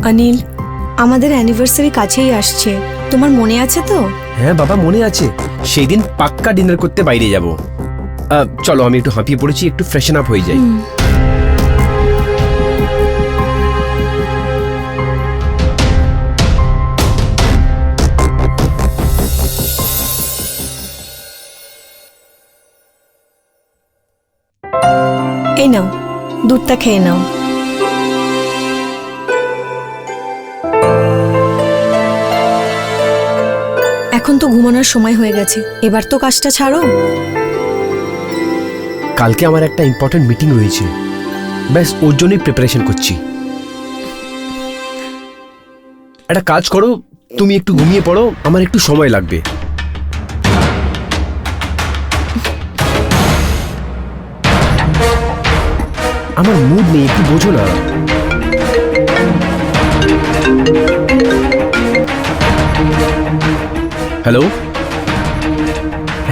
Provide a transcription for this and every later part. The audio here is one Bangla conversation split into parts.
অনিল, আমাদের অ্যানিভার্সারি কাছেই আসছে, তোমার মনে আছে তো? হ্যাঁ বাবা, মনে আছে। সেই দিন পাক্কা ডিনার করতে বাইরে যাব। চলো, আমি একটু হাঁপিয়ে পড়েছি, একটু ফ্রেশন আপ হয়ে যাই। এই নাও, দুধটা খেয়ে নাও। এখন তো ঘুমানোর সময় হয়ে গেছে, এবার তো কাজটা ছাড়ো। কালকে আমার একটা ইম্পর্টেন্ট মিটিং রয়েছে, ব্যাস ওর জন্যই প্রিপারেশন করছি। একটা কাজ করো, তুমি একটু ঘুমিয়ে পড়ো, আমার একটু সময় লাগবে। আমার মুড নেই, একটু বোঝো না। হ্যালো,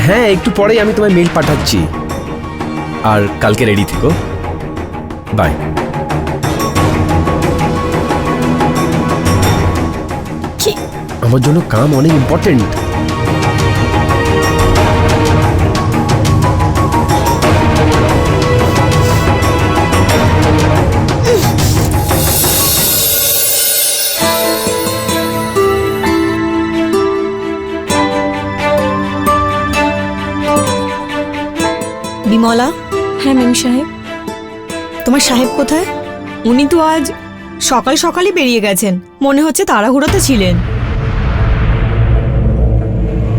হ্যাঁ একটু পরেই আমি তোমায় মেল পাঠাচ্ছি। আর কালকে রেডি থেকো। বাই। আমার জন্য কাম অনেক ইম্পর্টেন্ট। বিমলা। হ্যাঁ মেম সাহেব। তোমার সাহেব কোথায়? উনি তো আজ সকাল সকালই বেরিয়ে গেছেন, মনে হচ্ছে তাড়াহুড়োতে ছিলেন।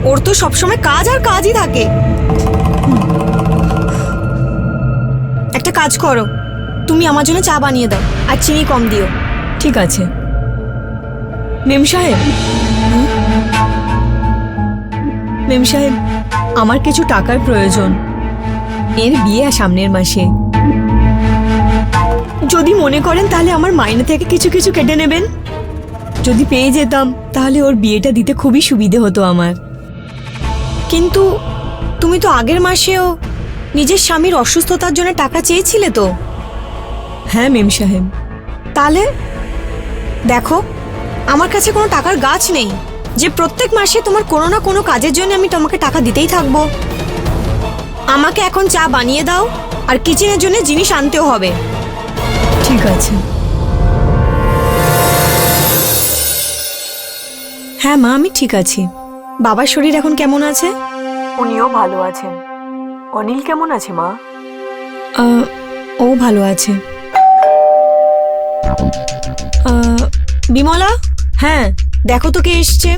ওর তো সবসময় কাজ আর কাজই থাকে। একটা কাজ করো, তুমি আমার জন্য চা বানিয়ে দাও আর চিনি কম দিও। ঠিক আছে মেম সাহেব। মেম সাহেব, আমার কিছু টাকার প্রয়োজন। এর বিয়ে সামনের মাসে। যদি মনে করেন তাহলে আমার মাইনে থেকে কিছু কিছু কেটে নেবেন। যদি পেয়ে যেতাম তাহলে ওর বিয়েটা দিতে খুবই সুবিধে হতো আমার। কিন্তু তুমি তো আগের মাসেও নিজের স্বামীর অসুস্থতার জন্য টাকা চেয়েছিলে তো? হ্যাঁ মেম সাহেব। তাহলে দেখো, আমার কাছে কোনো টাকার গাছ নেই যে প্রত্যেক মাসে তোমার কোনো না কোনো কাজের জন্য আমি তোমাকে টাকা দিতেই থাকবো। আমাকে এখন চা বানিয়ে দাও আর কিচেনের জন্য জিনিস আনতেও হবে। ঠিক আছে। হ্যাঁ মা, আমি ঠিক আছি। বাবার শরীর এখন কেমন আছে? উনিও ভালো আছেন। অনিল কেমন আছে মা? ও ভালো আছে। বিমলা, হ্যাঁ দেখো তো কে এসছে।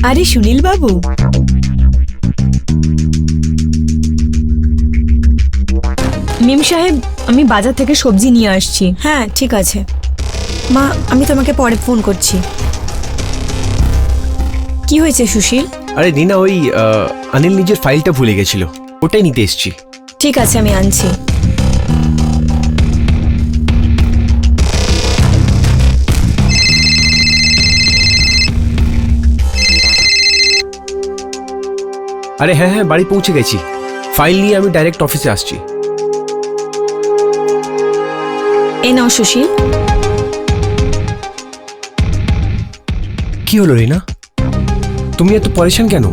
আরে সুনীল বাবু। মিম সাহেব, আমি বাজার থেকে সবজি নিয়ে আসছি। হ্যাঁ ঠিক আছে মা, আমি তোমাকে পরে ফোন করছি। কি হয়েছে সুশীল? আরে রিনা, ওই অনিল নিজের ফাইলটা ভুলে গেছিল, ওটাই নিতে এসছি। ঠিক আছে, আমি আনছি। আরে হ্যাঁ হ্যাঁ, বাড়ি পৌঁছে গেছি। ফাইল নিয়ে আমি ডাইরেক্ট অফিসে আসছি। এ নাও সুশীল। কি হলো রিনা, তুমি এত পরেশান কেন?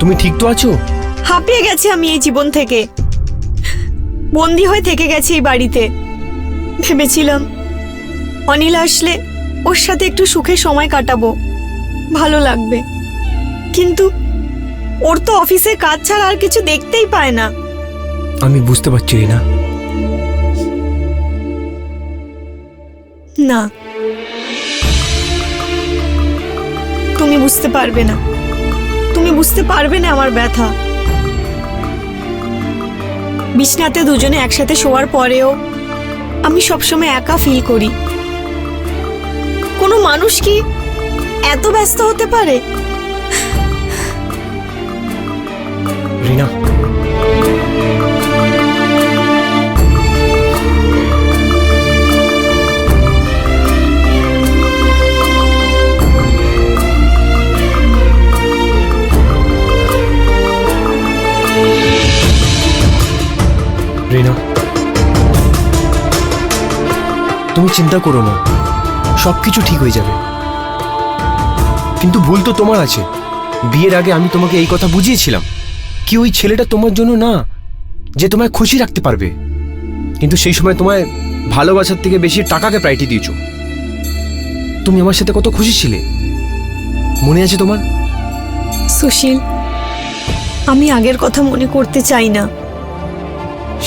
তুমি ঠিক তো আছো? হাঁপিয়ে গেছি আমি এই জীবন থেকে। বন্দি হয়ে থেকে গেছি এই বাড়িতে। ভেবেছিলাম অনিল আসলে ওর সাথে একটু সুখে সময় কাটাবো, ভালো লাগবে। কিন্তু ওর তো অফিসে কাজ ছাড়া আর কিছু দেখতেই পায় না। আমি বুঝতে পারছি রিনা। না, তুমি বুঝতে পারবে না। তুমি বুঝতে পারবে না আমার ব্যথা। বিছনাতে দুজনে একসাথে শোয়ার পরেও আমি সবসময় একা ফিল করি। কোনো মানুষ কি এত ব্যস্ত হতে পারে? রিনা, তুমি চিন্তা করো না, সবকিছু ঠিক হয়ে যাবে। কিন্তু ভুল তো তোমার আছে। বিয়ের আগে আমি তোমাকে এই কথা বুঝিয়েছিলাম কি ওই ছেলেটা তোমার জন্য না, যে তোমায় খুশি রাখতে পারবে। কিন্তু সেই সময় তোমায় ভালোবাসার থেকে বেশি টাকাকে প্রায়োরিটি দিয়েছো। তুমি আমার সাথে কত খুশি ছিলে, মনে আছে তোমার? সুশীল, আমি আগের কথা মনে করতে চাই না।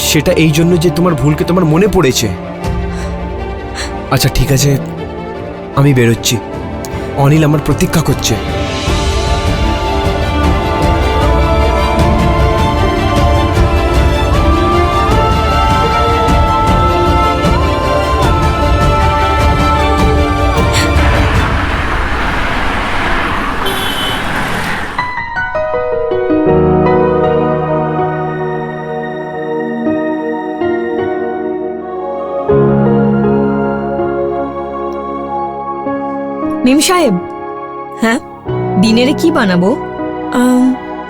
সেটা এই জন্য যে তোমার ভুলকে তোমার মনে পড়েছে। আচ্ছা ঠিক আছে, আমি বেরোচ্ছি। অনিল আমার প্রতীক্ষা করছে। মিম সাহেব, হ্যাঁ ডিনারে কি বানাবো?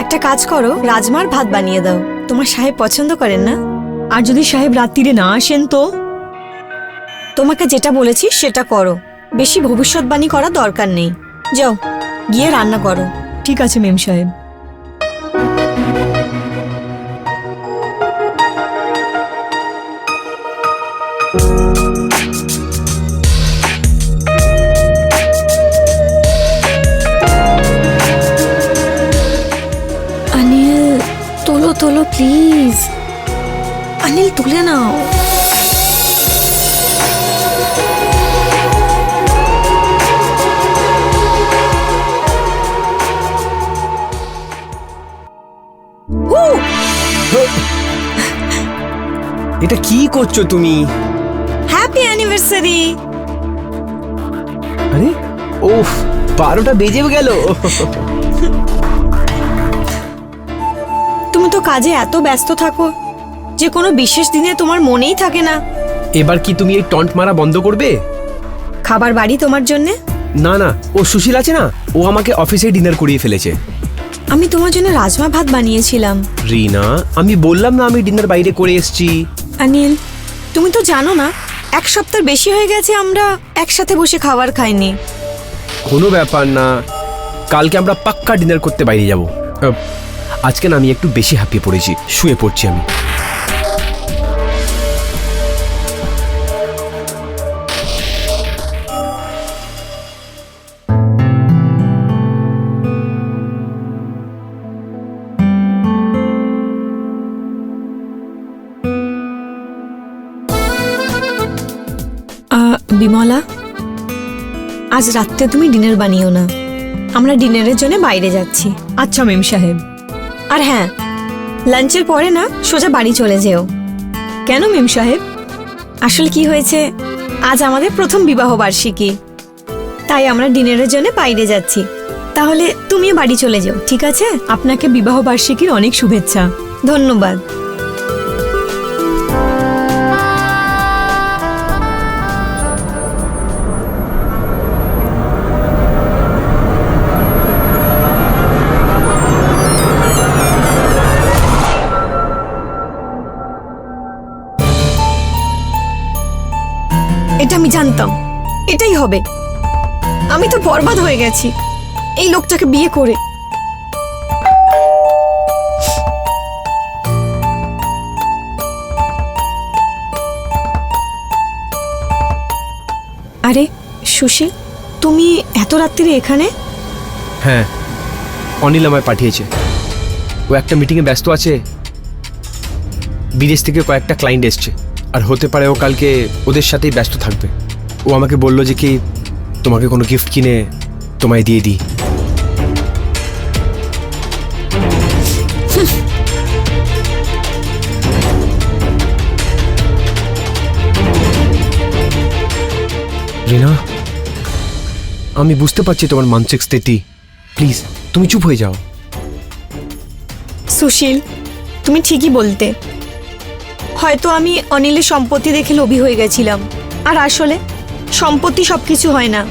একটা কাজ করো, রাজমার ভাত বানিয়ে দাও। তোমার সাহেব পছন্দ করেন না? আর যদি সাহেব রাত্রিরে না আসেন তো? তোমাকে যেটা বলেছি সেটা করো, বেশি ভবিষ্যৎবাণী করার দরকার নেই। যাও গিয়ে রান্না করো। ঠিক আছে মিম সাহেব। অনিল তোলো তোলো প্লিজ। অনিল তুলে নাও। এটা কি করছো তুমি? Happy anniversary. আরে ওফ, 12টা বেজেও গেল। তুমি তো কাজে এত ব্যস্ত থাকো যে কোনো বিশেষ দিনে তোমার মনেই থাকে না। এবার কি তুমি এই টন্ট মারা বন্ধ করবে? খাবার বাড়ি তোমার জন্যে? না না, ও সুশীল আছে না, ও আমাকে অফিসে ডিনার করিয়ে ফেলেছে। আমি তোমার জন্য রাজমা ভাত বানিয়েছিলাম। রিনা, আমি বললাম না আমি ডিনার বাইরে করে এসেছি। অনিল, তুমি তো জানো না, এক সপ্তাহ বেশি হয়ে গেছে আমরা একসাথে বসে খাবার খাইনি। কোনো ব্যাপার না, কালকে আমরা পাক্কা ডিনার করতে বাইরে যাব। আজকে না আমি একটু বেশি হাঁপিয়ে পড়েছি, শুয়ে পড়ছি আমি। বিমলা, আজ রাত্রে তুমি ডিনার বানিও না, আমরা ডিনারের জন্য বাইরে যাচ্ছি। আচ্ছা মেম সাহেব। আর হ্যাঁ, লাঞ্চের পরে না সোজা বাড়ি চলে যেও। কেন মেম সাহেব? আসলে কি হয়েছে, আজ আমাদের প্রথম বিবাহ বার্ষিকী, তাই আমরা ডিনারের জন্য বাইরে যাচ্ছি। তাহলে তুমিও বাড়ি চলে যাও, ঠিক আছে? আপনাকে বিবাহ বার্ষিকীর অনেক শুভেচ্ছা। ধন্যবাদ। এটা আমি জানতাম, এটাই হবে। আমি তো বরবাদ হয়ে গেছি এই লোকটাকে বিয়ে করে। আরে সুশীল, তুমি এত রাত্রিরে এখানে? হ্যাঁ, অনিল আমায় পাঠিয়েছে। ও একটা মিটিংয়ে ব্যস্ত আছে, বিদেশ থেকে কয়েকটা ক্লায়েন্ট এসছে, আর হতে পারে ও কালকে ওদের সাথেই ব্যস্ত থাকবে। ও আমাকে বললো যে কি তোমাকে কোনো গিফট কিনে তোমায় দিয়ে দিই। রিনা, আমি বুঝতে পারছি তোমার মানসিক স্থিতি, প্লিজ তুমি চুপ হয়ে যাও। সুশীল, তুমি ঠিকই বলতে। হয়তো আমি অনিলের সম্পত্তি দেখে লোভী হয়ে গেছিলাম, আর আসলে সম্পত্তি সবকিছু হয় না।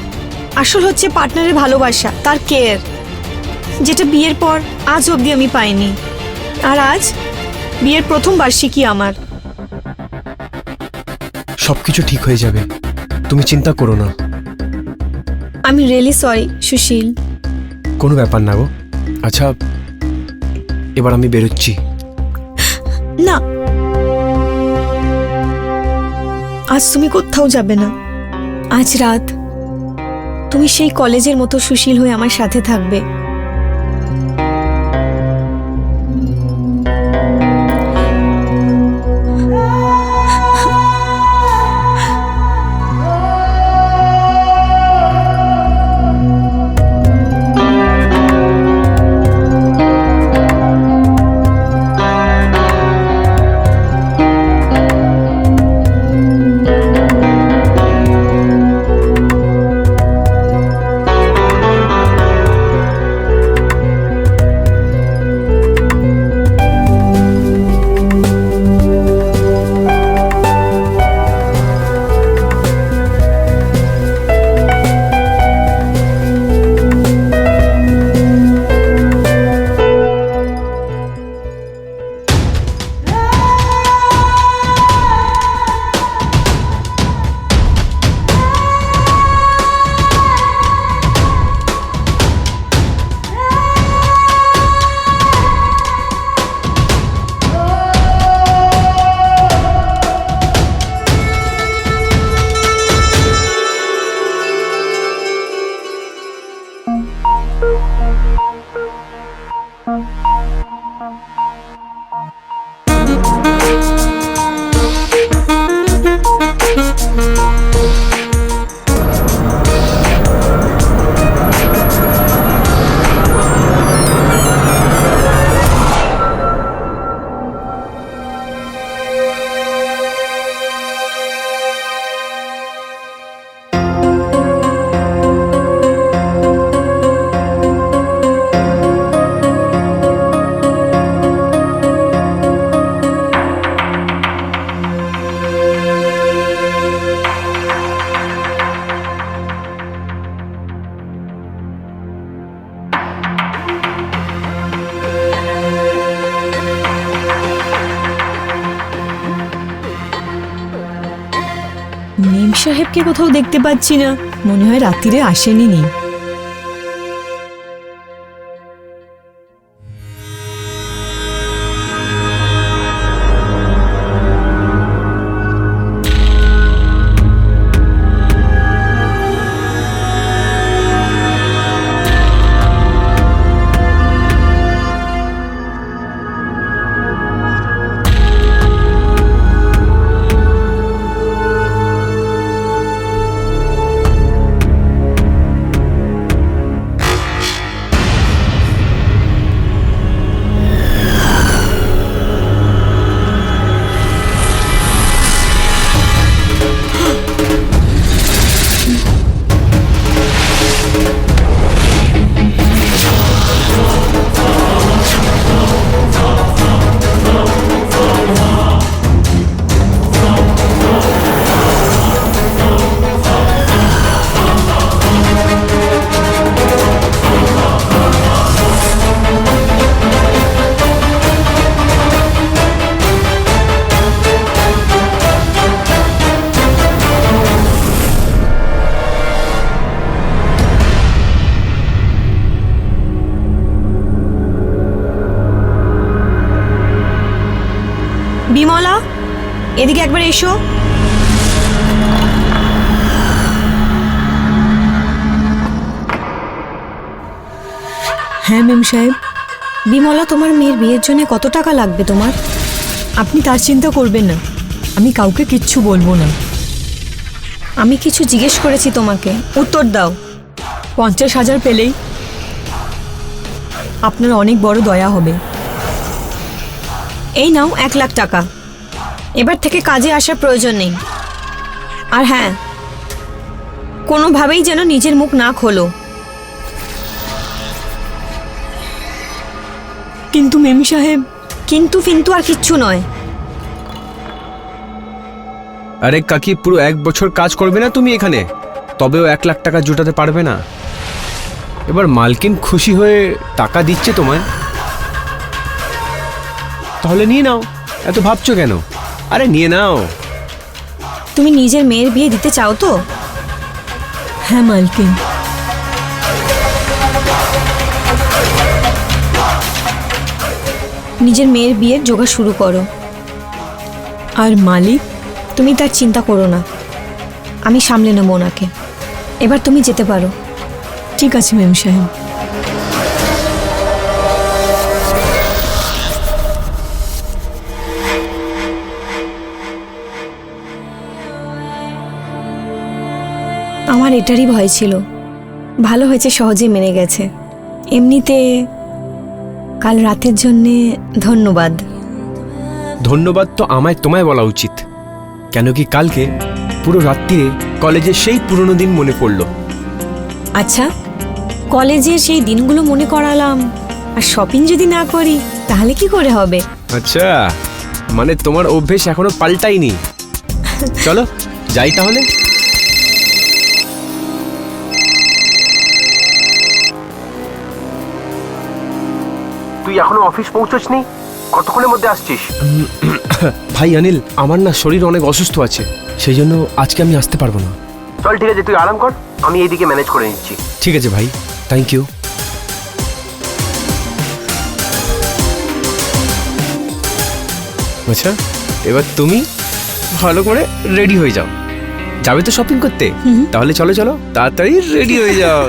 আসল হচ্ছে পার্টনারের ভালোবাসা, তার কেয়ার, যেটা বিয়ের পর আজ অবধি আমি পাইনি। আর আজ বিয়ের প্রথম বার্ষিকী আমার। সবকিছু ঠিক হয়ে যাবে, তুমি চিন্তা করো না। আমি রিয়েলি সরি সুশীল। কোনো ব্যাপার না গো। আচ্ছা, এবার আমি বেরোচ্ছি। না, আজ তুমি কোথাও যাবে না। আজ রাত তুমি সেই কলেজের মতো সুশীল হয়ে আমার সাথে থাকবে। মেম সাহেবকে কোথাও দেখতে পাচ্ছি না, মনে হয় রাত্রিরে আসেনি। বিমলা, এদিকে একবার এসো। হ্যাঁ মেম সাহেব। বিমলা, তোমার মেয়ের বিয়ের জন্য কত টাকা লাগবে তোমার? আপনি তার চিন্তা করবেন না, আমি কাউকে কিচ্ছু বলবো না। আমি কিছু জিজ্ঞেস করেছি তোমাকে, উত্তর দাও। 50,000 পেলেই আপনার অনেক বড় দয়া হবে। এই নাও 1 লাখ টাকা। এবার থেকে কাজে আসার প্রয়োজন নেই। আর হ্যাঁ, কোনোভাবেই যেন নিজের মুখ না খোলো। কিন্তু মেম সাহেব। কিন্তু ফিন্তু আর কিচ্ছু নয়। আরে কাকি, পুরো 1 বছর কাজ করবে না তুমি এখানে, তবেও 1 লাখ টাকা জোটাতে পারবে না। এবার মালকিন খুশি হয়ে টাকা দিচ্ছে তোমায়, তাহলে নিয়ে নাও। এত ভাবছো কেন? আরে নিয়ে নাও। তুমি নিজের মেয়ের বিয়ে দিতে চাও তো? হ্যাঁ মালকিন, নিজের মেয়ের বিয়ের জোগাড় শুরু করো। আর মালিক, তুমি তার চিন্তা করো না, আমি সামলে নেব ওনাকে। এবার তুমি যেতে পারো। ঠিক আছে মেম সাহেব। আমার এটারই ভয় ছিল। ভালো হয়েছে সহজে মেনে গেছে। এমনিতে কাল রাতের জন্যে ধন্যবাদ। ধন্যবাদ তো আমায় তোমায় বলা উচিত, কেন কি কালকে পুরো রাত্রিরে কলেজের সেই পুরনো দিন মনে পড়লো। আচ্ছা, কলেজের সেই দিনগুলো মনে করালাম, আর শপিং যদি না করি তাহলে কি করে হবে? আচ্ছা, মানে তোমার অভ্যেস এখনো পাল্টাইনি। চলো যাই তাহলে। তুই এখনো অফিস পৌঁছসনি? কতক্ষণের মধ্যে আসছিস? ভাই অনিল, আমার না শরীর অনেক অসুস্থ আছে, সেই জন্য আজকে আমি আসতে পারবো না। চল ঠিক আছে, তুই আরাম কর, আমি এইদিকে ম্যানেজ করে নিচ্ছি। ঠিক আছে ভাই, থ্যাংক ইউ। আচ্ছা, এবার তুমি ভালো করে রেডি হয়ে যাও। যাবে তো শপিং করতে? তাহলে চলো চলো, তাড়াতাড়ি রেডি হয়ে যাও।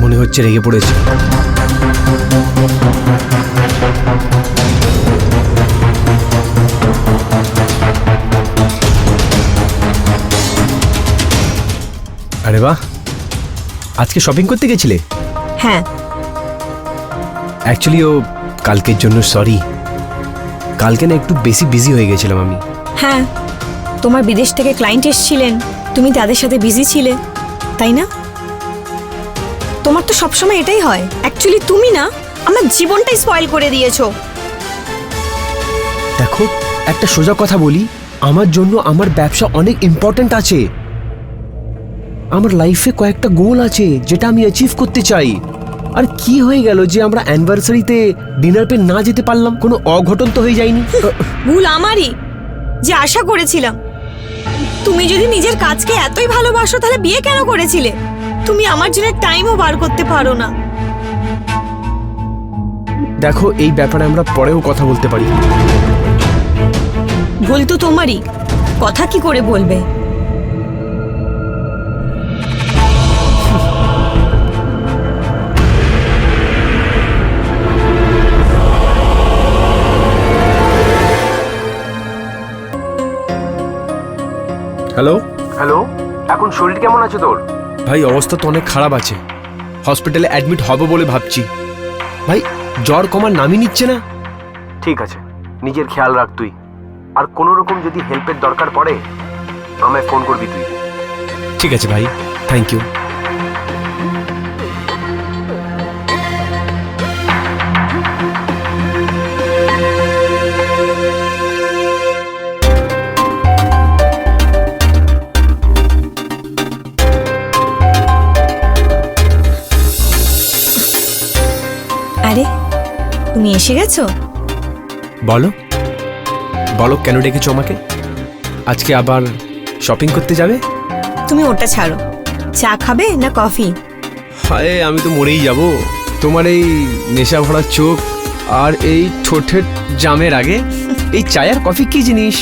মনে হচ্ছে রেগে পড়েছে। আরে বাহ, আজকে শপিং করতে গেছিলে? হ্যাঁ। অ্যাকচুয়ালি ও কালকের জন্য সরি, কালকে না একটু বেশি বিজি হয়ে গেছিলাম আমি। হ্যাঁ, তোমার বিদেশ থেকে ক্লায়েন্ট এসেছিলেন, তুমি তাদের সাথে বিজি ছিলে, তাই না? তোমার তো সবসময় এটাই হয়। অ্যাকচুয়ালি তুমি না আমার জীবনটাই স্পয়েল করে দিয়েছো। দেখো, একটা সোজা কথা বলি, আমার জন্য আমার ব্যবসা অনেক ইম্পর্ট্যান্ট আছে। আমার লাইফে কয়েকটা গোল আছে যেটা আমি অ্যাচিভ করতে চাই। আর কি হয়ে গেল যে আমরা অ্যানিভার্সারিতে ডিনার পে না যেতে পারলাম? কোনো অঘটন তো হয়ে যায়নি? ভুল আমারই, যে আশা করেছিলাম। তুমি যদি নিজের কাজকে এতই ভালোবাসো তাহলে বিয়ে কেন করেছিলে? তুমি আমার জন্য টাইমও বার করতে পারো না। দেখো, এই ব্যাপারে আমরা পরেও কথা বলতে পারি। ভুল তো তোমারই, কথা কি করে বলবে? হ্যালো হ্যালো, এখন শরীর কেমন আছে তোর? ভাই অবস্থা তো অনেক খারাপ আছে, হসপিটালে অ্যাডমিট হব বলে ভাবছি। ভাই জ্বর কমার নামই নিচ্ছে না। ঠিক আছে, নিজের খেয়াল রাখ তুই। আর কোনো রকম যদি হেল্পের দরকার পড়ে আমায় ফোন করবি তুই। ঠিক আছে ভাই, থ্যাংক ইউ। আরে, তুমি এসে গেছো? বলো বলো, কেন ডেকেছো আমাকে? আজকে আবার শপিং করতে যাবে? তুমি ওটা ছাড়ো, চা খাবে না কফি? হায়, আমি তো মরেই যাব। তোমার এই নেশা ভরা চোখ আর এই ঠোঁটের জামের আগে এই চা আর কফি কি জিনিস?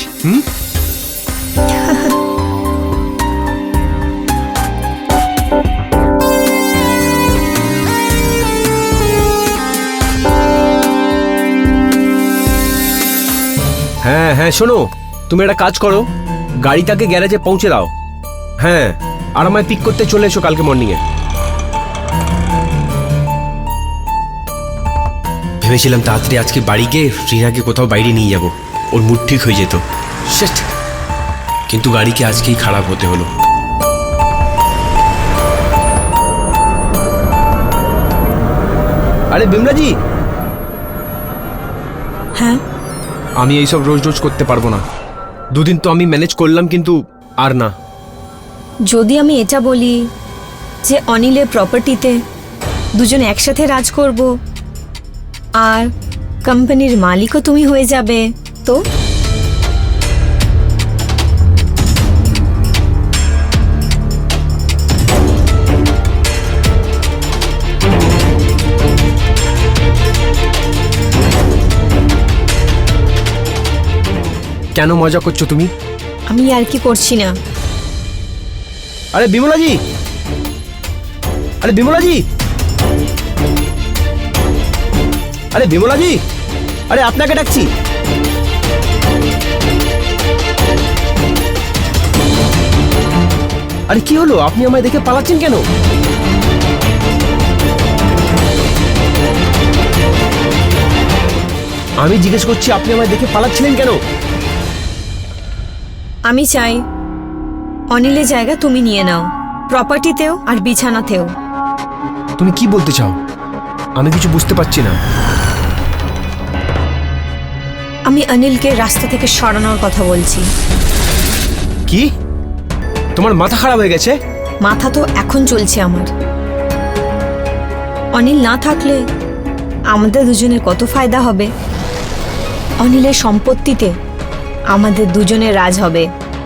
হ্যাঁ হ্যাঁ, শোনো, তুমি একটা কাজ করো, গাড়িটাকে গ্যারেজে পৌঁছে দাও। হ্যাঁ, আর আমায় পিক করতে চলে এসো কালকে মর্নিংয়ে। ভেবেছিলাম তাড়াতাড়ি আজকে বাড়ি গিয়ে রিনাকে কোথাও বাইরে নিয়ে যাব, ওর মুড ঠিক হয়ে যেত। Shit! কিন্তু গাড়িকে আজকেই খারাপ হতে হলো। আরে বিমলাজি, হ্যাঁ, আমি এইসব রোজ রোজ করতে পারবো না। দুদিন তো আমি ম্যানেজ করলাম, কিন্তু আর না। যদি আমি এটা বলি যে অনিলের প্রপার্টিতে দুজন একসাথে রাজ করব আর কোম্পানির মালিকও তুমি হয়ে যাবে, তো কেন মজা করছো তুমি? আমি আর কি করছি না। আরে বিমলাজি, আরে বিমলাজি, আরে বিমলাজি, আরে আপনাকে ডাকছি। আরে কি হলো, আপনি আমায় দেখে পালাচ্ছেন কেন? আমি জিজ্ঞেস করছি, আপনি আমায় দেখে পালাচ্ছিলেন কেন? আমি চাই অনিলের জায়গা তুমি নিয়ে নাও, প্রপার্টিতেও আর বিছানাতেও। তুমি কি বলতে চাও? আমি কিছু বুঝতে পারছি না। আমি অনিলকে রাস্তা থেকে সরানোর কথা বলছি। কি? তোমার মাথা খারাপ হয়ে গেছে? মাথা তো এখন চলছে আমার। অনিল না থাকলে আমাদের দুজনের কত ফায়দা হবে। অনিলের সম্পত্তিতে আমাদের দুজনের রাজ হবে।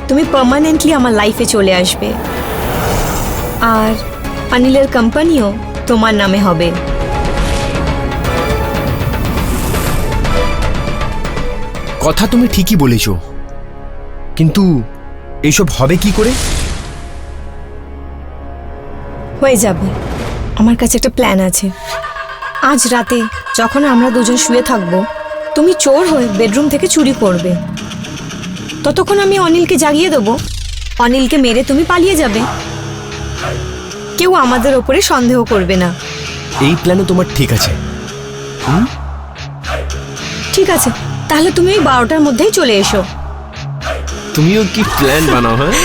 তুমি পার্মানেন্টলি আমার লাইফে চলে আসবে আর অনিলের কোম্পানিও তোমার নামে হবে। কথা তুমি ঠিকই বলেছ, কিন্তু এইসব হবে কি করে? হয়ে যাবে। আমার কাছে একটা প্ল্যান আছে। আজ রাতে যখন আমরা দুজন শুয়ে থাকবো, তুমি চোর হয়ে বেডরুম থেকে চুরি করবে। ততক্ষণ আমি অনিলকে জাগিয়ে দেবো। অনিলকে মেরে তুমি পালিয়ে যাবে। কেউ আমাদের ওপরে সন্দেহ করবে না। এই প্ল্যানও তোমার ঠিক আছে। ঠিক আছে, তাহলে তুমি ওই 12টার মধ্যেই চলে এসো। তুমিও কি প্ল্যান বানাও? হ্যাঁ,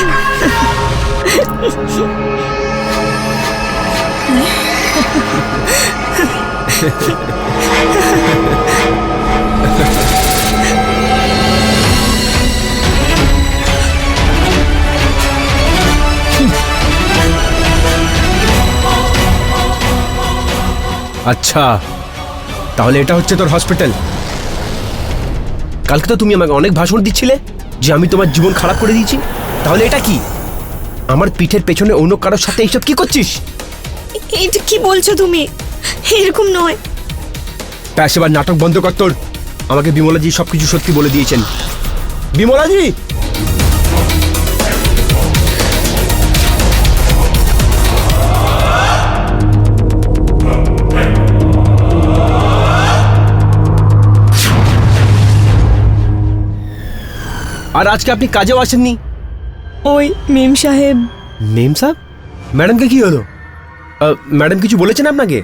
আচ্ছা, তাহলে এটা হচ্ছে তোর হসপিটাল। কালকে তো তুমি আমাকে অনেক ভাষণ দিচ্ছিলে যে আমি তোমার জীবন খারাপ করে দিয়েছি। তাহলে এটা কি? আমার পিঠের পেছনে অন্য কারোর সাথে এইসব কি করছিস? এটা কি বলছো তুমি? এরকম নয়। ব্যাস, এবার নাটক বন্ধ কর তোর। আমাকে বিমলাজি সবকিছু সত্যি বলে দিয়েছেন। বিমলাজি, আর আজকে আপনি কাজেও আসেননি? ওই মেম সাহেব। মেম সাহেব? ম্যাডামকে কি হলো? ম্যাডাম কিছু বলেছেন আপনাকে?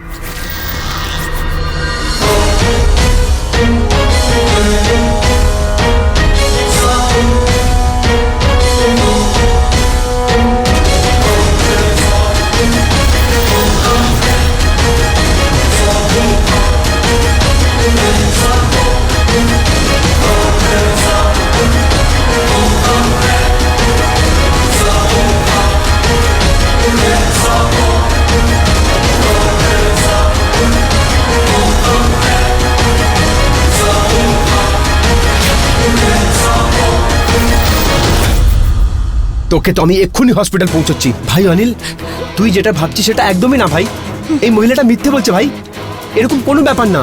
তোকে তো আমি এক্ষুনি হসপিটাল পৌঁছচ্ছি। ভাই অনিল, তুই যেটা ভাবছিস সেটা একদমই না ভাই। এই মহিলাটা মিথ্যে বলছে ভাই। এরকম কোনো ব্যাপার না।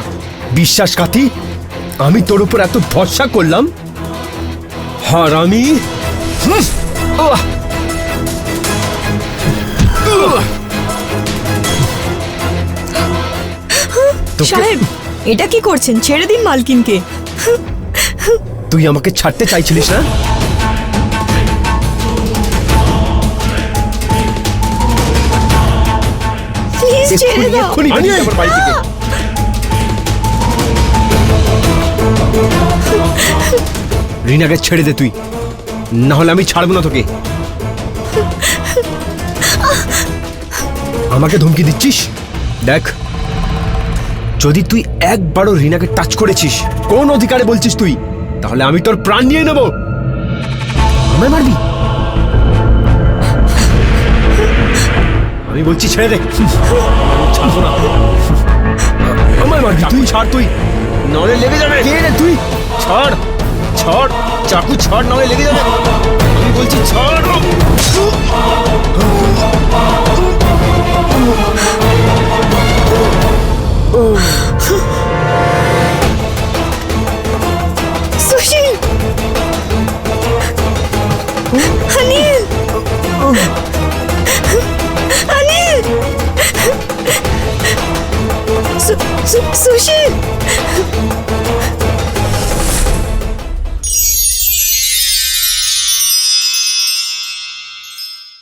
বিশ্বাসঘাতী, আমি তোর উপর এত ভরসা করলাম, হারামি। সাহেব, এটা কি করছেন? ছেড়ে দিন মালকিনকে। তুই আমাকে ছাড়তে চাইছিলিস না? প্লিজ ছেড়ে দাও। এক্ষুনি বেরিয়ে যা আমার বাড়ি থেকে। রিনাকে ছেড়ে দে তুই, না হলে আমি ছাড়বো না তোকে। আমাকে ধমকি দিচ্ছিস? দেখ, যদি তুই একবারও রিনাকে টাচ করেছিস, কোন অধিকারে বলছিস তুই, তাহলে আমি তোর প্রাণ নিয়ে নেব। আমায় মারবি? আমি বলছি ছেড়ে দে। ছাড়বো না। আমায় মারবি তুই? ছাড় তুই, নলে লেগে যাবে। কে রে তুই? ছাড় ছাড়, চাকু ছাড়, নলে লেগে যাবে। আমি বলছি ছাড়। সুশীল, অনিল,